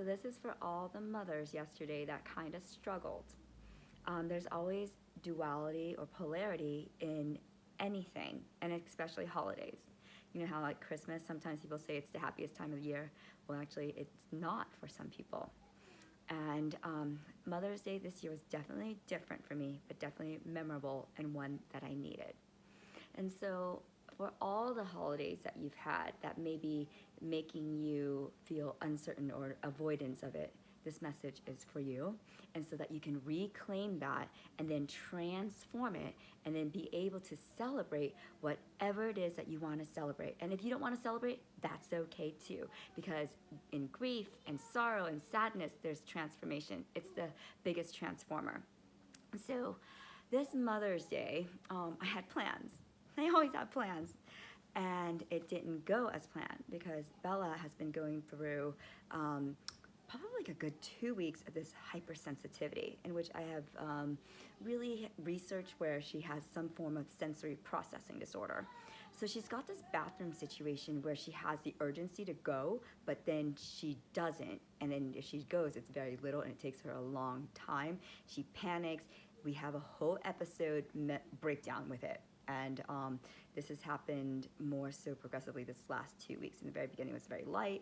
So this is for all the mothers yesterday that kind of struggled. There's always duality or polarity in anything, and especially holidays. You know how like Christmas, sometimes people say it's the happiest time of the year. Well, actually, it's not for some people. And Mother's Day this year was definitely different for me, but definitely memorable and one that I needed. And so, for all the holidays that you've had that may be making you feel uncertain or avoidance of it, this message is for you. And so that you can reclaim that and then transform it and then be able to celebrate whatever it is that you want to celebrate. And if you don't want to celebrate, that's okay too. Because in grief and sorrow and sadness, there's transformation. It's the biggest transformer. So, this Mother's Day, I had plans. I always have plans. And it didn't go as planned because Bella has been going through probably like a good 2 weeks of this hypersensitivity, in which I have really researched where she has some form of sensory processing disorder. So she's got this bathroom situation where she has the urgency to go, but then she doesn't. And then if she goes, it's very little and it takes her a long time. She panics. We have a whole episode breakdown with it. And this has happened more so progressively this last 2 weeks. In the very beginning, it was very light.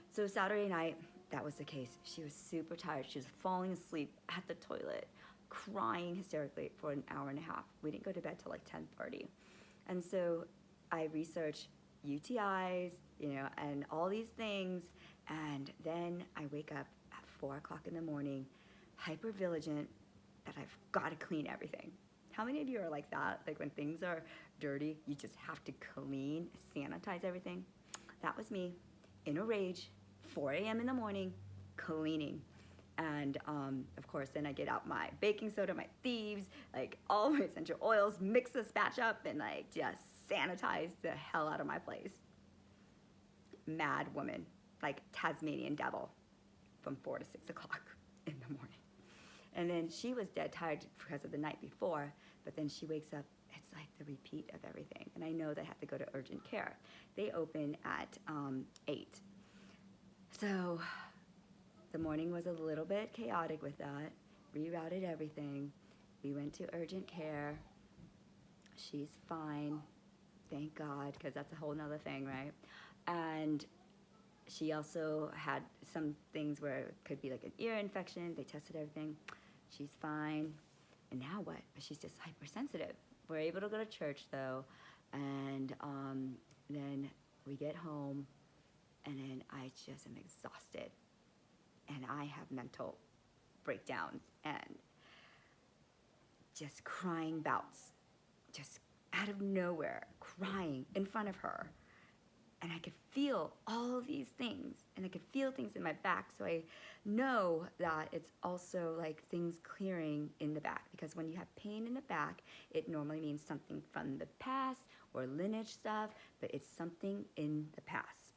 So Saturday night, that was the case. She was super tired. She was falling asleep at the toilet, crying hysterically for an hour and a half. We didn't go to bed till like 10:30. And so I researched UTIs, and all these things. And then I wake up at 4 o'clock in the morning, hyper vigilant that I've got to clean everything. How many of you are like that? Like when things are dirty, you just have to clean, sanitize everything? That was me, in a rage, 4 a.m. in the morning, cleaning. And of course, then I get out my baking soda, my thieves, like all my essential oils, mix this batch up, and like just sanitize the hell out of my place. Mad woman, like Tasmanian devil, from 4 to 6 o'clock in the morning. And then she was dead tired because of the night before, but then she wakes up, it's like the repeat of everything. And I know they have to go to urgent care. They open at 8. So the morning was a little bit chaotic with that. Rerouted everything. We went to urgent care. She's fine, thank God, because that's a whole nother thing, right? And she also had some things where it could be like an ear infection. They tested everything. She's fine. And now what? She's just hypersensitive. We're able to go to church though. And then we get home and then I just am exhausted. And I have mental breakdowns and just crying bouts. Just out of nowhere, crying in front of her. And I could feel all of these things, and I could feel things in my back. So I know that it's also like things clearing in the back, because when you have pain in the back, it normally means something from the past or lineage stuff, but it's something in the past.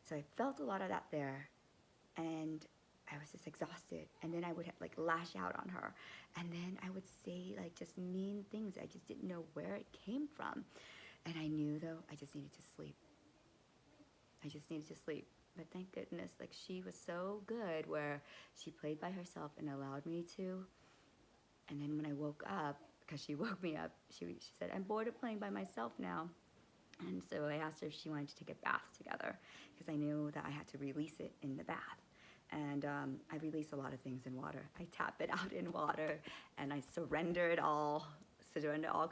So I felt a lot of that there, and I was just exhausted. And then I would like lash out on her, and then I would say like just mean things. I just didn't know where it came from. And I knew though I just needed to sleep. I just needed to sleep. But thank goodness, like she was so good where she played by herself and allowed me to. And then when I woke up, because she woke me up, she said, I'm bored of playing by myself now. And so I asked her if she wanted to take a bath together, because I knew that I had to release it in the bath. And I release a lot of things in water. I tap it out in water and I surrender all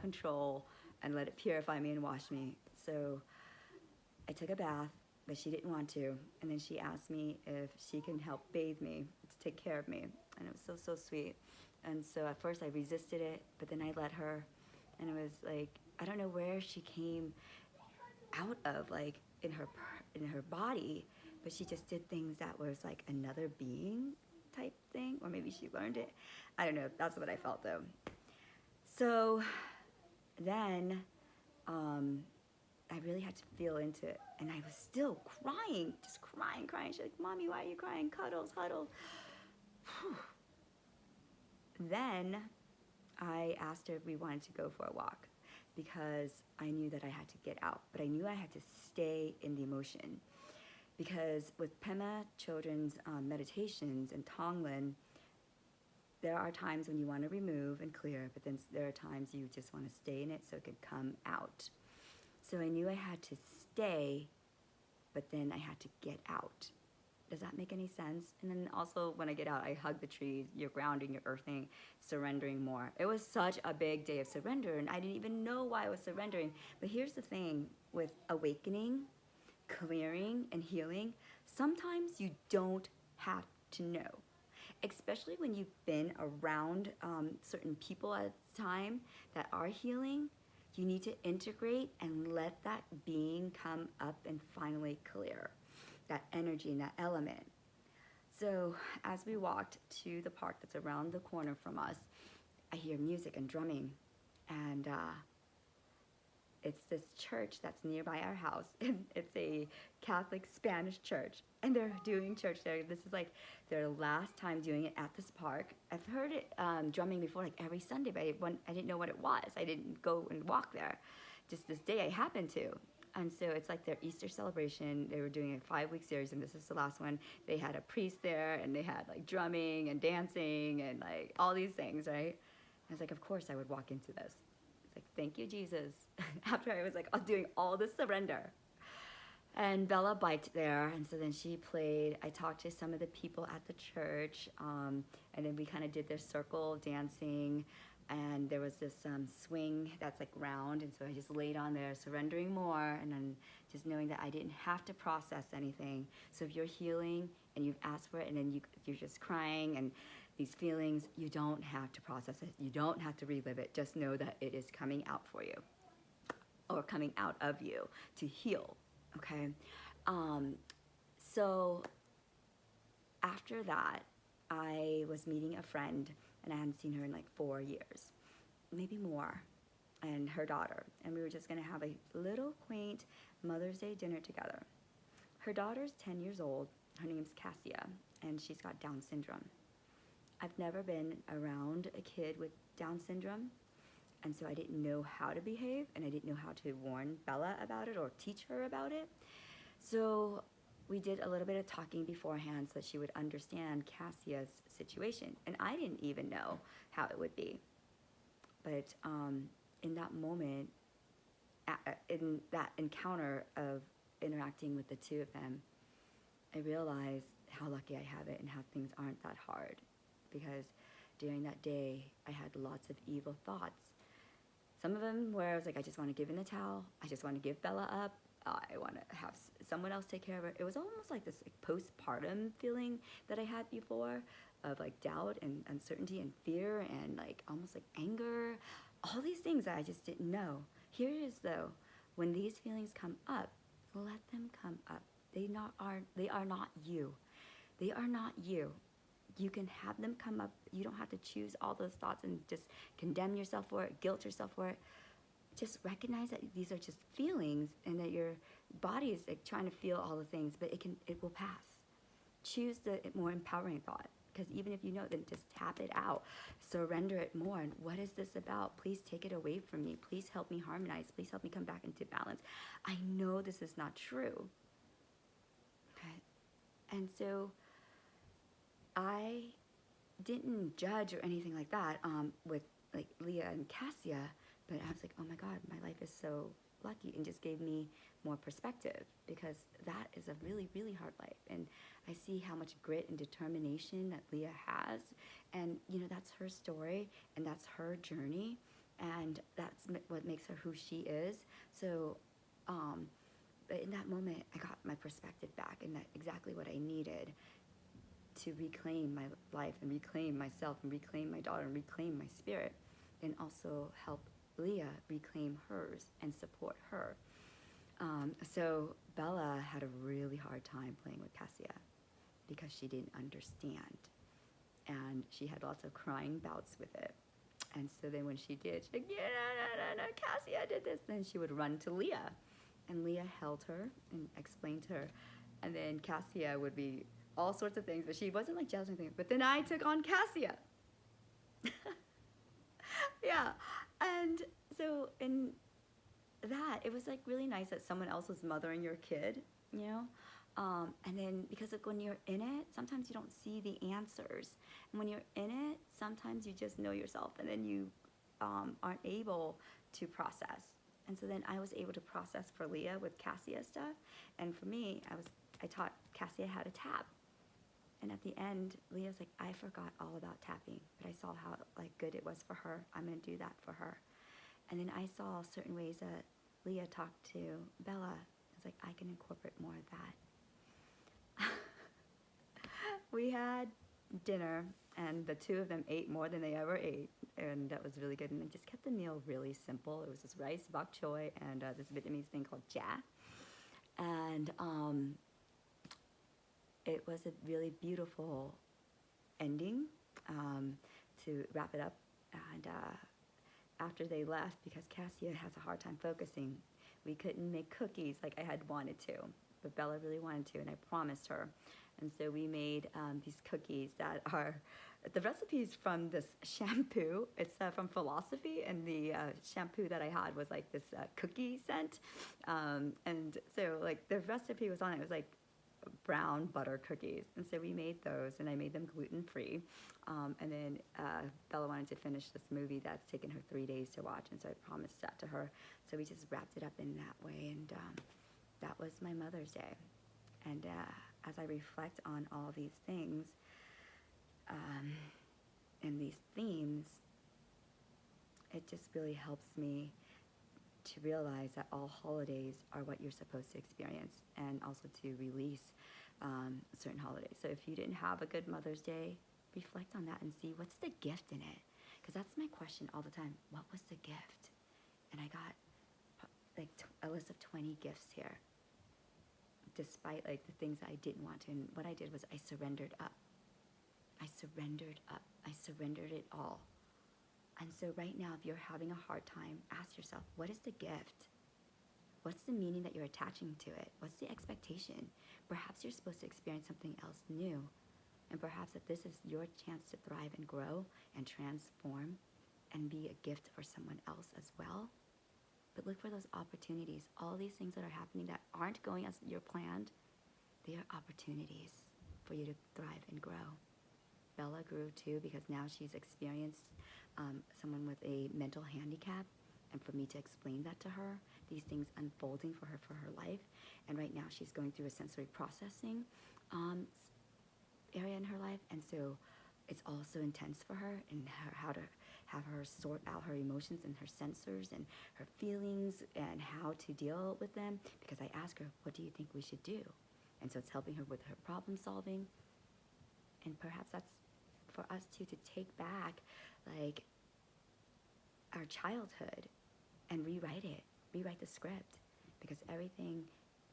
control, and let it purify me and wash me. So I took a bath, but she didn't want to. And then she asked me if she can help bathe me, to take care of me. And it was so sweet. And so at first I resisted it, but then I let her. And it was like, I don't know where she came out of, like in her body, but she just did things that was like another being type thing, or maybe she learned it. I don't know. That's what I felt though. So then I really had to feel into it, and I was still crying, just crying. She's like, Mommy, why are you crying? Cuddles. Then I asked her if we wanted to go for a walk, because I knew that I had to get out, but I knew I had to stay in the emotion. Because with Pema children's meditations and Tonglen, there are times when you want to remove and clear, but then there are times you just want to stay in it so it could come out. So I knew I had to stay, but then I had to get out. Does that make any sense? And then also when I get out, I hug the trees, you're grounding, you're earthing, surrendering more. It was such a big day of surrender, and I didn't even know why I was surrendering. But here's the thing with awakening, clearing, and healing, sometimes you don't have to know. Especially when you've been around certain people at a time that are healing, you need to integrate and let that being come up and finally clear that energy and that element. So as we walked to the park that's around the corner from us, I hear music and drumming, and it's this church that's nearby our house. It's a Catholic Spanish church, and they're doing church there. This is like their last time doing it at this park. I've heard it drumming before, like every Sunday, but I didn't know what it was. I didn't go and walk there. Just this day I happened to. And so it's like their Easter celebration. They were doing a 5-week series, and this is the last one. They had a priest there, and they had like drumming and dancing and like all these things, right? I was like, of course I would walk into this. It's like, thank you, Jesus. After I was like doing all this surrender. And Bella biked there, and so then she played. I talked to some of the people at the church, and then we kind of did this circle dancing, and there was this swing that's like round, and so I just laid on there, surrendering more, and then just knowing that I didn't have to process anything. So if you're healing and you've asked for it, and then you're just crying and these feelings, you don't have to process it. You don't have to relive it. Just know that it is coming out for you, or coming out of you to heal. Okay, so after that, I was meeting a friend, and I hadn't seen her in like 4 years, maybe more, and her daughter, and we were just gonna have a little quaint Mother's Day dinner together. Her daughter's 10 years old. Her name's Cassia, and she's got Down syndrome. I've never been around a kid with Down syndrome, and so I didn't know how to behave, and I didn't know how to warn Bella about it or teach her about it. So we did a little bit of talking beforehand so that she would understand Cassia's situation. And I didn't even know how it would be. But in that moment, in that encounter of interacting with the two of them, I realized how lucky I have it and how things aren't that hard. Because during that day, I had lots of evil thoughts. Some of them where I was like, I just want to give in the towel. I just want to give Bella up. I want to have someone else take care of her. It was almost like this like postpartum feeling that I had before of like doubt and uncertainty and fear and like almost like anger. All these things that I just didn't know. Here it is though, when these feelings come up, let them come up. They are not you. They are not you. You can have them come up. You don't have to choose all those thoughts and just condemn yourself for it, guilt yourself for it. Just recognize that these are just feelings and that your body is like trying to feel all the things, but it will pass. Choose the more empowering thought, because even if you know, then just tap it out. Surrender it more. And what is this about? Please take it away from me. Please help me harmonize. Please help me come back into balance. I know this is not true. Okay. And so I didn't judge or anything like that with like Leah and Cassia, but I was like, oh my God, my life is so lucky, and just gave me more perspective, because that is a really, really hard life. And I see how much grit and determination that Leah has, and you know, that's her story and that's her journey, and that's what makes her who she is. So but in that moment, I got my perspective back, and that's exactly what I needed to reclaim my life and reclaim myself and reclaim my daughter and reclaim my spirit, and also help Leah reclaim hers and support her. So Bella had a really hard time playing with Cassia because she didn't understand, and she had lots of crying bouts with it. And so then when she did, she's like, yeah, no, Cassia did this. Then she would run to Leah, and Leah held her and explained to her, and then Cassia would be all sorts of things, but she wasn't like jealous or anything. But then I took on Cassia. Yeah, and so in that, it was like really nice that someone else was mothering your kid, you know, And then because like when you're in it, sometimes you don't see the answers. And when you're in it, sometimes you just know yourself, and then you aren't able to process. And so then I was able to process for Leah with Cassia stuff. And for me, I taught Cassia how to tap. And at the end, Leah's like, I forgot all about tapping, but I saw how like good it was for her. I'm gonna do that for her. And then I saw certain ways that Leah talked to Bella. I was like, I can incorporate more of that. We had dinner, and the two of them ate more than they ever ate, and that was really good. And I just kept the meal really simple. It was just rice, bok choy, and this Vietnamese thing called cha. And it was a really beautiful ending to wrap it up. And after they left, because Cassia has a hard time focusing, we couldn't make cookies like I had wanted to, but Bella really wanted to, and I promised her. And so we made these cookies that are, the recipe's from this shampoo. It's from Philosophy, and the shampoo that I had was like this cookie scent. And so like the recipe was on it. It was like brown butter cookies. And so we made those, and I made them gluten-free. And then Bella wanted to finish this movie that's taken her 3 days to watch, and so I promised that to her. So we just wrapped it up in that way, and that was my Mother's Day. And as I reflect on all these things and these themes, it just really helps me to realize that all holidays are what you're supposed to experience, and also to release certain holidays. So if you didn't have a good Mother's Day, reflect on that and see what's the gift in it. Because that's my question all the time. What was the gift? And I got like a list of 20 gifts here, despite like the things that I didn't want to. And what I did was I surrendered up. I surrendered up. I surrendered it all. And so right now, if you're having a hard time, ask yourself, what is the gift? What's the meaning that you're attaching to it? What's the expectation? Perhaps you're supposed to experience something else new. And perhaps that this is your chance to thrive and grow and transform and be a gift for someone else as well. But look for those opportunities. All these things that are happening that aren't going as you're planned, they are opportunities for you to thrive and grow. Bella grew too, because now she's experienced someone with a mental handicap, and for me to explain that to her, these things unfolding for her life. And right now she's going through a sensory processing area in her life, and so it's also intense for her, and how to have her sort out her emotions and her sensors and her feelings and how to deal with them, because I ask her, what do you think we should do? And so it's helping her with her problem solving. And perhaps that's for us too, to take back like our childhood and rewrite the script, because everything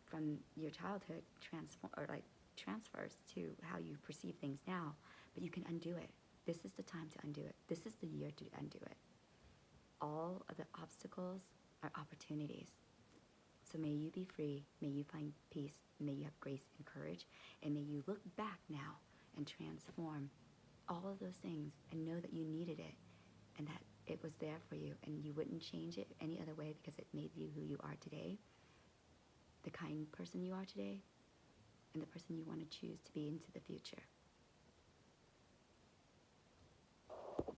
from your childhood transfers to how you perceive things now, but you can undo it. This is the time to undo it. This is the year to undo it. All of the obstacles are opportunities. So may you be free, may you find peace, may you have grace and courage, and may you look back now and transform all of those things and know that you needed it, and that it was there for you, and you wouldn't change it any other way, because it made you who you are today, the kind person you are today, and the person you want to choose to be into the future.